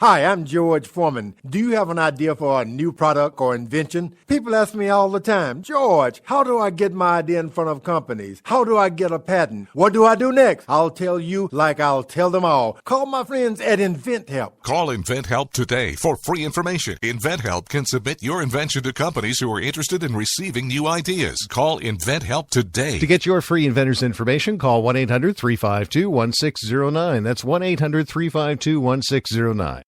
Hi, I'm George Foreman. Do you have an idea for a new product or invention? People ask me all the time, George, how do I get my idea in front of companies? How do I get a patent? What do I do next? I'll tell you like I'll tell them all. Call my friends at InventHelp. Call InventHelp today for free information. InventHelp can submit your invention to companies who are interested in receiving new ideas. Call InventHelp today. To get your free inventor's information, call 1-800-352-1609. That's 1-800-352-1609.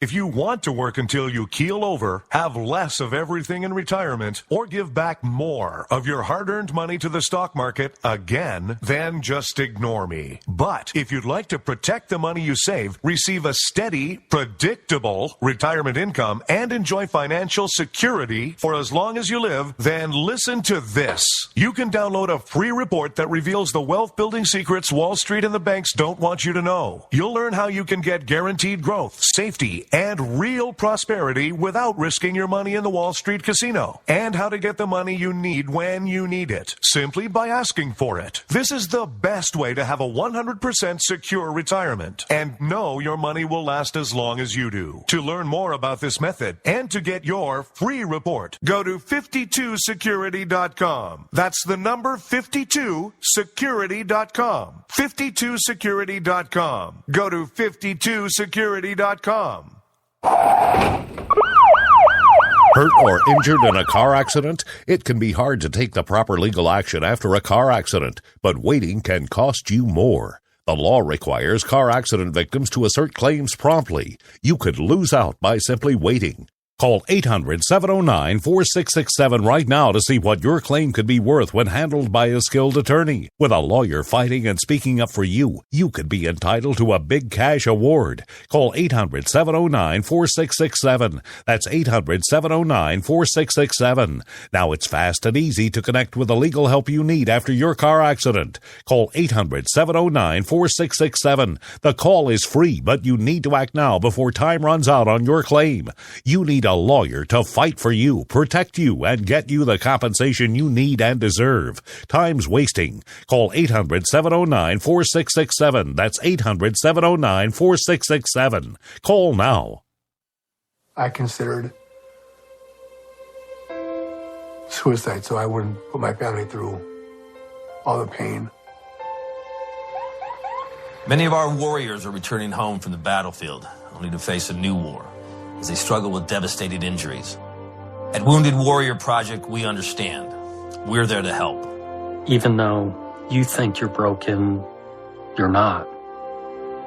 If you want to work until you keel over, have less of everything in retirement, or give back more of your hard-earned money to the stock market again, then just ignore me. But if you'd like to protect the money you save, receive a steady, predictable retirement income, and enjoy financial security for as long as you live, then listen to this. You can download a free report that reveals the wealth-building secrets Wall Street and the banks don't want you to know. You'll learn how you can get guaranteed growth, safety, and real prosperity without risking your money in the Wall Street casino, and how to get the money you need when you need it, simply by asking for it. This is the best way to have a 100% secure retirement and know your money will last as long as you do. To learn more about this method and to get your free report, go to 52security.com. That's the number 52security.com. 52security.com. Go to 52security.com. Hurt or injured in a car accident? It can be hard to take the proper legal action after a car accident, but waiting can cost you more. The law requires car accident victims to assert claims promptly. You could lose out by simply waiting. Call 800-709-4667 right now to see what your claim could be worth when handled by a skilled attorney. With a lawyer fighting and speaking up for you, you could be entitled to a big cash award. Call 800-709-4667. That's 800-709-4667. Now it's fast and easy to connect with the legal help you need after your car accident. Call 800-709-4667. The call is free, but you need to act now before time runs out on your claim. You need a lawyer to fight for you, protect you, and get you the compensation you need and deserve. Time's wasting. Call 800-709-4667. That's 800-709-4667. Call now. I considered suicide so I wouldn't put my family through all the pain. Many of our warriors are returning home from the battlefield, only to face a new war as they struggle with devastating injuries. At Wounded Warrior Project, we understand. We're there to help. Even though you think you're broken, you're not.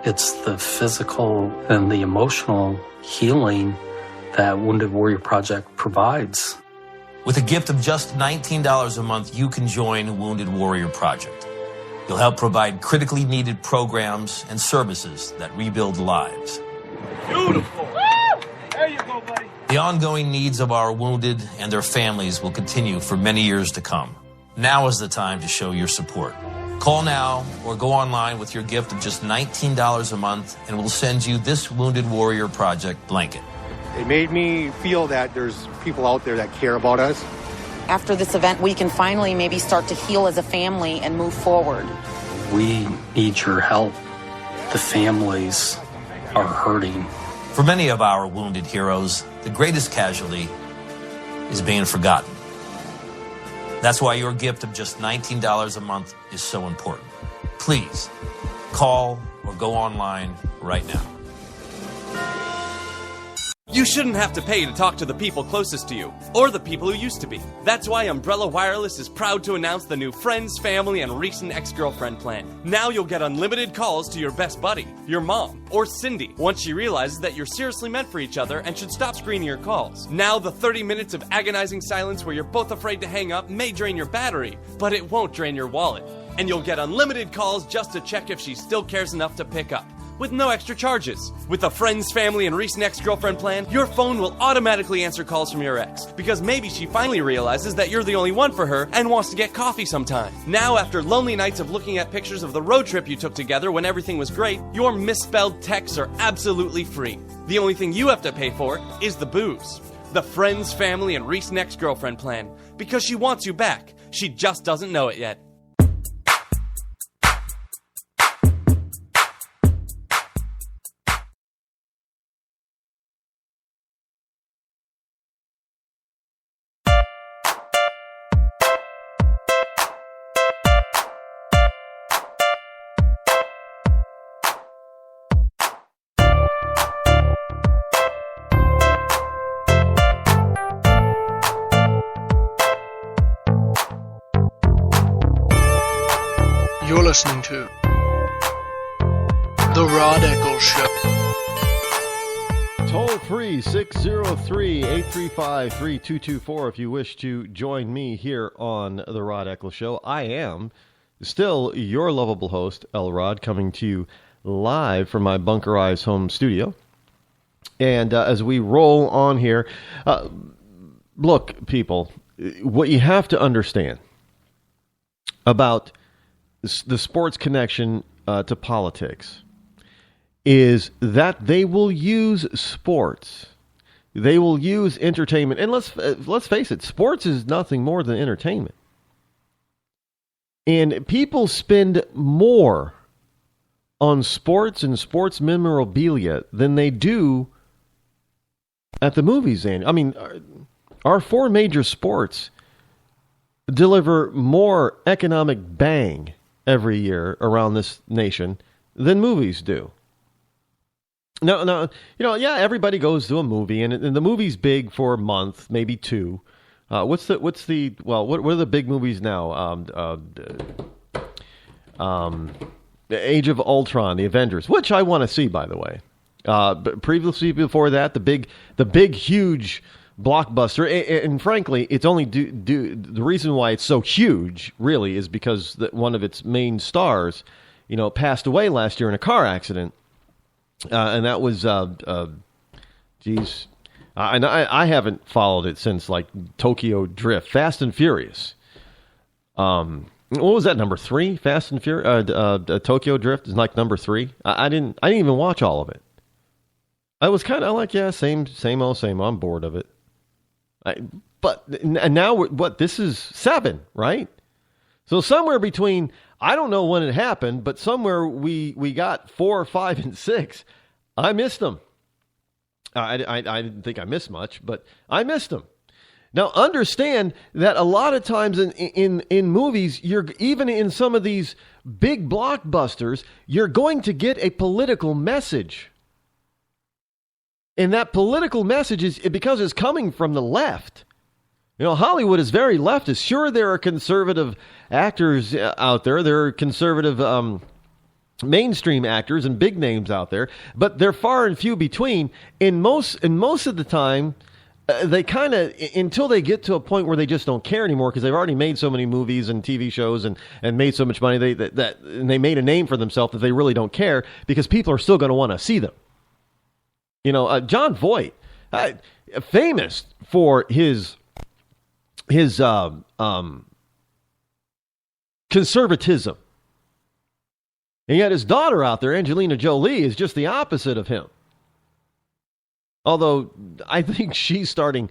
It's the physical and the emotional healing that Wounded Warrior Project provides. With a gift of just $19 a month, you can join Wounded Warrior Project. You'll help provide critically needed programs and services that rebuild lives. Beautiful. There you go, buddy. The ongoing needs of our wounded and their families will continue for many years to come. Now is the time to show your support. Call now or go online with your gift of just $19 a month and we'll send you this Wounded Warrior Project blanket. It made me feel that there's people out there that care about us. After this event, we can finally maybe start to heal as a family and move forward. We need your help. The families are hurting. For many of our wounded heroes, the greatest casualty is being forgotten. That's why your gift of just $19 a month is so important. Please call or go online right now. You shouldn't have to pay to talk to the people closest to you, or the people who used to be. That's why Umbrella Wireless is proud to announce the new Friends, Family, and Recent Ex-Girlfriend plan. Now you'll get unlimited calls to your best buddy, your mom, or Cindy, once she realizes that you're seriously meant for each other and should stop screening your calls. Now the 30 minutes of agonizing silence where you're both afraid to hang up may drain your battery, but it won't drain your wallet. And you'll get unlimited calls just to check if she still cares enough to pick up, with no extra charges. With the Friends, Family, and Recent Ex-Girlfriend plan, your phone will automatically answer calls from your ex, because maybe she finally realizes that you're the only one for her and wants to get coffee sometime. Now, after lonely nights of looking at pictures of the road trip you took together when everything was great, your misspelled texts are absolutely free. The only thing you have to pay for is the booze. The Friends, Family, and Recent Ex-Girlfriend plan, because she wants you back. She just doesn't know it yet. listening to The Rod Eccles Show. Toll free 603-835-3224 if you wish to join me here on The Rod Eccles Show. I am still your lovable host, El Rod, coming to you live from my bunkerized home studio. And as we roll on here, look, people, what you have to understand about the sports connection to politics is that they will use sports. They will use entertainment. And let's face it, sports is nothing more than entertainment. And people spend more on sports and sports memorabilia than they do at the movies. I mean, our four major sports deliver more economic bang every year around this nation than movies do. Now, everybody goes to a movie, and the movie's big for a month, maybe two. What are the big movies now? The Age of Ultron, The Avengers, which I want to see, by the way. But previously, before that, the big, huge blockbuster, and frankly, it's only the reason why it's so huge, really, is because one of its main stars, passed away last year in a car accident, and that was, and I haven't followed it since like Tokyo Drift, Fast and Furious. What was that, number 3? Fast and Furious, Tokyo Drift is like number 3. I didn't even watch all of it. I was kind of like, yeah, same old. I'm bored of it. But now, this is 7, right? So somewhere between, I don't know when it happened, but somewhere we got 4, 5, and 6. I missed them. I didn't think I missed much, but I missed them. Now, understand that a lot of times in movies, even in some of these big blockbusters, you're going to get a political message. And that political message is because it's coming from the left. Hollywood is very leftist. Sure, there are conservative actors out there. There are conservative mainstream actors and big names out there, but they're far and few between. And most of the time, they kind of, until they get to a point where they just don't care anymore because they've already made so many movies and TV shows and made so much money, and they made a name for themselves that they really don't care because people are still going to want to see them. John Voight, famous for his conservatism. And yet his daughter out there, Angelina Jolie, is just the opposite of him. Although I think she's questioning,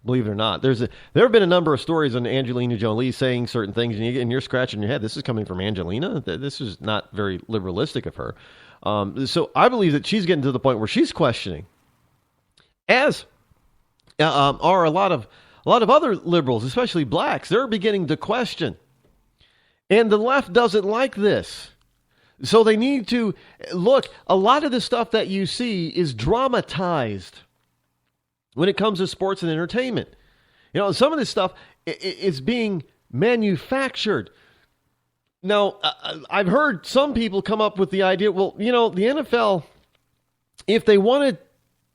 believe it or not. There have been a number of stories on Angelina Jolie saying certain things, and you're scratching your head. This is coming from Angelina? This is not very liberalistic of her. So I believe that she's getting to the point where she's questioning, as are a lot of other liberals, especially blacks. They're beginning to question, and the left doesn't like this. So they need to look. A lot of the stuff that you see is dramatized when it comes to sports and entertainment. Some of this stuff is being manufactured. Now, I've heard some people come up with the idea, well, the NFL, if they wanted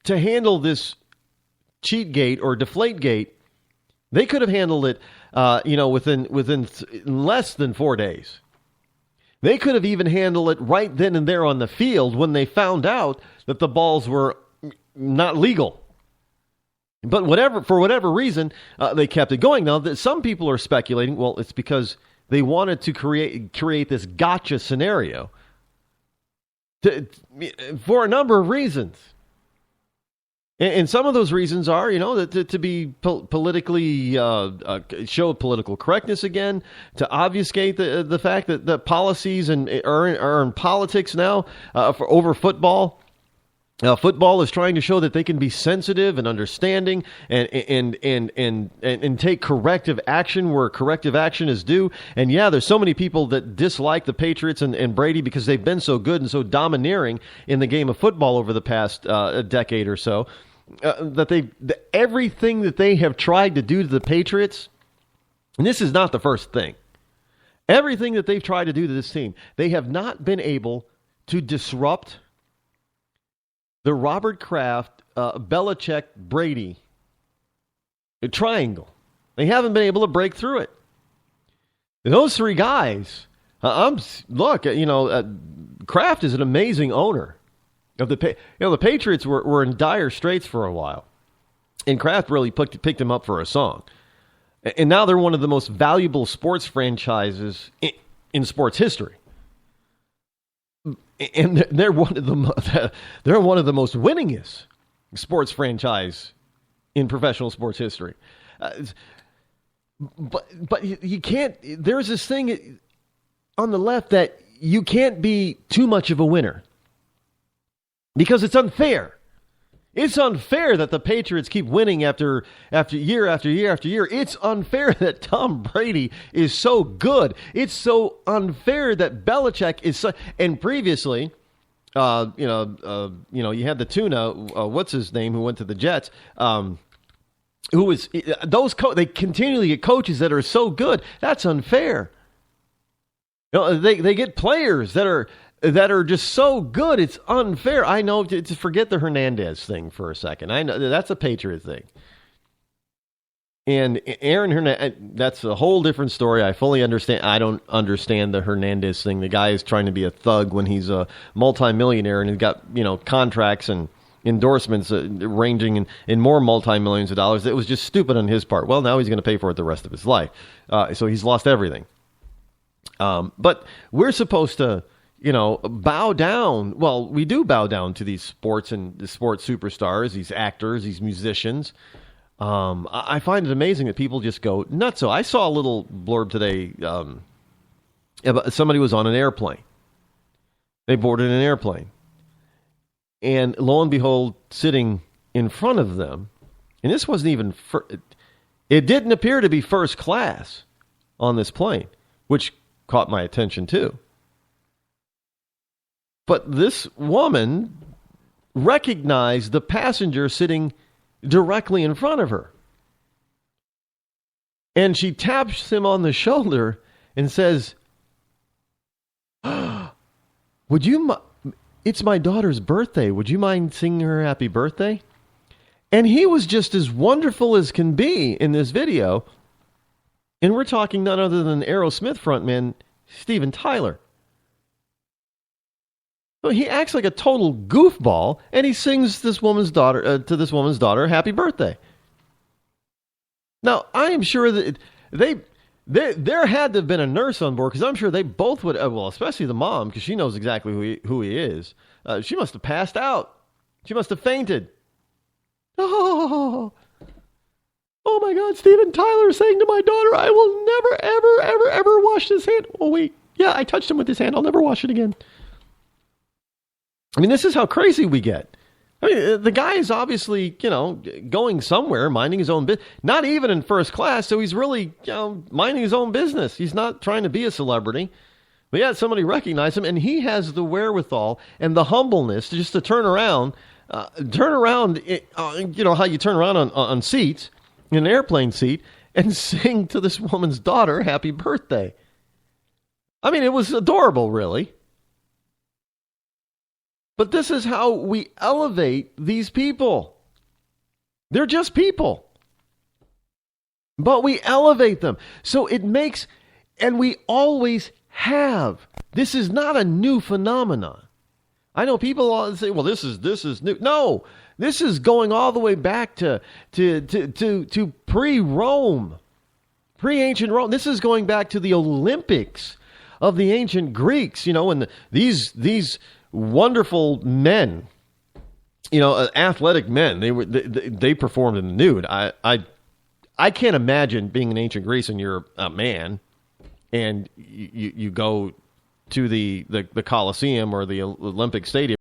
to handle this Cheatgate or Deflategate, they could have handled it, within less than 4 days. They could have even handled it right then and there on the field when they found out that the balls were not legal. But for whatever reason, they kept it going. Now, some people are speculating, well, it's because they wanted to create this gotcha scenario for a number of reasons. And some of those reasons are, to be politically, show political correctness again, to obfuscate the fact that the policies are in politics now over football. Football is trying to show that they can be sensitive and understanding and take corrective action where corrective action is due. And yeah, there's so many people that dislike the Patriots and Brady because they've been so good and so domineering in the game of football over the past decade or so, that everything that they have tried to do to the Patriots, and this is not the first thing. Everything that they've tried to do to this team, they have not been able to disrupt the Robert Kraft, Belichick, Brady triangle. They haven't been able to break through it. Those three guys, Kraft is an amazing owner. The Patriots were in dire straits for a while, and Kraft really picked him up for a song. And now they're one of the most valuable sports franchises in sports history. And they're one of the most winningest sports franchise in professional sports history. But you can't. There's this thing on the left that you can't be too much of a winner because it's unfair. It's unfair that the Patriots keep winning after year after year after year. It's unfair that Tom Brady is so good. It's so unfair that Belichick is so. And previously, you had the tuna. What's his name? Who went to the Jets? Who was those? They continually get coaches that are so good. That's unfair. They get players that are just so good, it's unfair. I know, to forget the Hernandez thing for a second. I know that's a Patriot thing. And Aaron Hernandez, that's a whole different story. I fully understand. I don't understand the Hernandez thing. The guy is trying to be a thug when he's a multimillionaire and he's got, contracts and endorsements ranging in more multi-millions of dollars. It was just stupid on his part. Well, now he's going to pay for it the rest of his life. So he's lost everything. But we're supposed to, bow down. Well, we do bow down to these sports and the sports superstars, these actors, these musicians. I find it amazing that people just go nuts. So I saw a little blurb today. Somebody was on an airplane. They boarded an airplane. And lo and behold, sitting in front of them, and this wasn't even, it didn't appear to be first class on this plane, which caught my attention too. But this woman recognized the passenger sitting directly in front of her. And she taps him on the shoulder and says, it's my daughter's birthday. Would you mind singing her happy birthday? And he was just as wonderful as can be in this video. And we're talking none other than Aerosmith frontman Steven Tyler. So he acts like a total goofball, and he sings to this woman's daughter happy birthday. Now, I am sure that there had to have been a nurse on board, because I'm sure they both would, especially the mom, because she knows exactly who he is. She must have passed out. She must have fainted. Oh my God, Steven Tyler is saying to my daughter, I will never, ever, ever, ever wash this hand. Oh, wait. Yeah, I touched him with this hand. I'll never wash it again. I mean, this is how crazy we get. I mean, the guy is obviously, going somewhere, minding his own business. Not even in first class, so he's really, minding his own business. He's not trying to be a celebrity. But yeah, somebody recognized him, and he has the wherewithal and the humbleness just to turn around, how you turn around on seats, in an airplane seat, and sing to this woman's daughter happy birthday. I mean, it was adorable, really. But this is how we elevate these people. They're just people. But we elevate them. So it makes, and we always have. This is not a new phenomenon. I know people all say, well, this is new. No, this is going all the way back to pre-Rome, pre-ancient Rome. This is going back to the Olympics of the ancient Greeks, and these wonderful men, athletic men. They performed in the nude. I can't imagine being in ancient Greece and you're a man, and you go to the Colosseum or the Olympic Stadium.